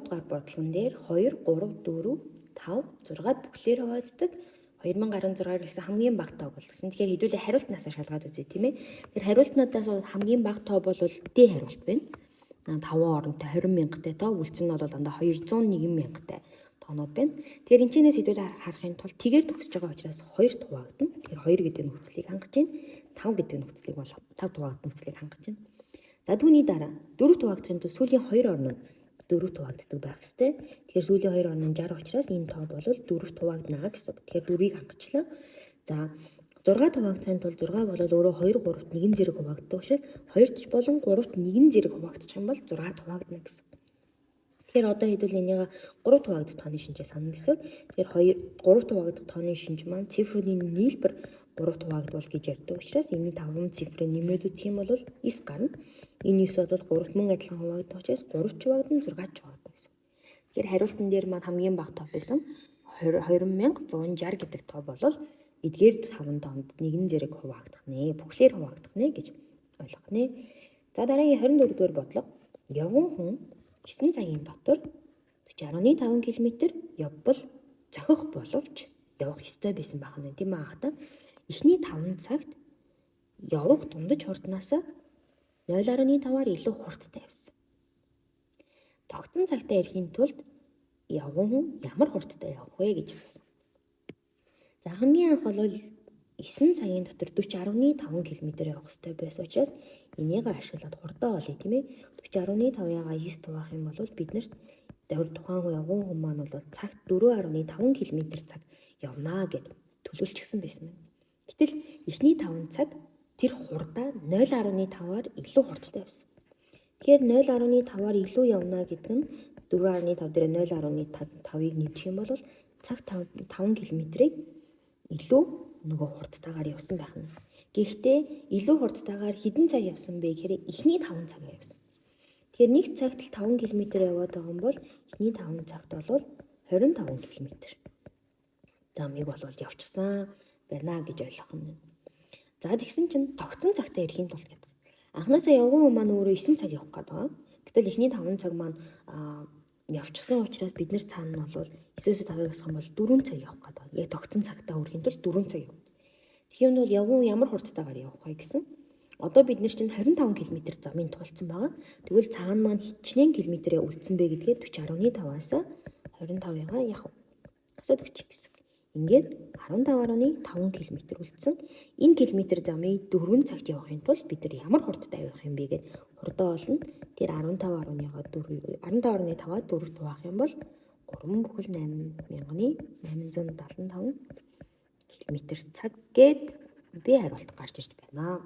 дугаар бодлогон дээр 2, 3, 4, 5, 6-д бүхлээр хуваагддаг. 2016 гэсэн хамгийн бага тоог бол гэсэн. Тэгэхээр хэдүүлээ хариултнаас шалгаад үзье тийм ээ. Тэр хариултнуудаас хамгийн бага тоо бол D хариулт байна. 5 оронтой 20,000-тай тоо, үлдсэн нь бол дандаа 201,000-тай тоонууд байна. Тэгэхээр энэ чинээс хэдүүлээ харахын тулд тэгээр төгсөж байгаа учраас 2 хуваагдана. Тэгэхээр 2 гэдэг нөхцөлийг хангаж байна. 5 гэдэг нөхцөлийг бол 5 хуваагдсан нөхцөлийг хангаж байна. За түүний дараа 4 хуваагдахын тулд сүүлийн 2 орн нь 4 хуваагддаг байх ёстой. Тэгэхээр сүүлийн 2 орн нь 60 учраас энэ тоо бол 4 хуваагдана гэсэн. Тэгэхээр 4-ийг хангачлаа. За 6 хуваагдахын тулд 6 бол өөрөө 2, 3-т 1 зэрэг хуваагддаг учраас 2-т болон 3-т 1 зэрэг хуваагдчих юм бол 6 хуваагдана гэсэн. Тэгэхээр одоо хэдүүл энийг 3 хуваагдах тооны шинжээ санана гэсэн. Тэгэхээр 3 хуваагдах тооны шинж маань цифруудын нийлбэр 3 хуваагдвал гэж ярьдаг учраас энэ 5 цифрыг нэмээд үзэх юм бол 9 гарна. Энэ 9 бол 3-т мөн адилхан хуваагдах учраас 3 ч хуваагдана, 6 ч хуваагдана гэсэн. Тэгэхээр хариултан дээр маань хамгийн бага тоо байсан 20,160 гэдэг тоо бол эдгээр 5 тоонд 1 зэрэг хуваагдах нэ, бүхлээр хуваагдах нэ гэж ойлгох нэ. За дараагийн 24 дугаар бодлого. Явган хүн 9 цагийн дотор 40.5 км явбал зохих боловч явах ёстой байсан байх нь тийм аа хата. Эхний 5 цагт явах дундаж хурднаас 0.5-аар илүү хурдтай явсан. Тогтсон цагтаа ирэхийн тулд явган хүн ямар хурдтай явах вэ гэж асуусан. За хамгийн анх бол 9 цагийн дотор 40.5 км явах ёстой байсан учраас энийг ашиглаад хурдаа олъё тийм ээ. 40.5-аагаа 9 хуваах юм бол биднэрт тухайн явган хүн маань бол цагт 4.5 км цаг явнаа гэд төлөвлөсөн байсан байна. Гэтэл эхний 5 цаг тэр хурдаа 0.5-аар илүү хурдтай явсан. Тэгэхээр 0.5-аар илүү явна гэдэг нь 4.5 дээр 0.5-ыг нэмчих юм бол цагт 5 км-ийг илүү нөгөө хурдтайгаар явсан байх нь. Гэхдээ илүү хурдтайгаар хэдэн цаг явсан бэ гэхээр эхний 5 цаг явсан. Тэгэхээр нэг цагт л 5 км яваад байгаа юм бол эхний 5 цагт бол 25 км. Замыг бол явчихсан байна гэж ойлгох нь. За тэгсэн чинь тогтсон цагтаа ирэхийн тулд гэдэг. Анхнаасаа явган хүн маань өөрөө 9 цаг явах гэдэг. Гэтэл эхний 5 цаг маань явчихсан учраас бид нар цаана нь бол 9-5-ыг асах юм бол 4 цаг явах гэдэг. Яг тогтсон цагтаа хүрэхийн тулд 4 цаг явна. Тэгэхээр нь бол явган ямар хурдтайгаар явах вэ гэсэн. Одоо бид нар чинь 25 км замын тулцсан байгаа. Тэгвэл цаана маань хичнээн километрээ үлдсэн бэ гэдгээ 40.5-аас 25-ыг яах вэ? Хасаад өгчих гэсэн. Ингээд 15.5 км үлдсэн. Энэ километр замыг 4 цагт явахын тулд бид нар ямар хурдтай явах юм бэ гэд хурдаа олно. Тэр 15.5-аа 4-т хуваах юм бол 3,8,875 км цаг гээд би хариулт гарч ирж байна.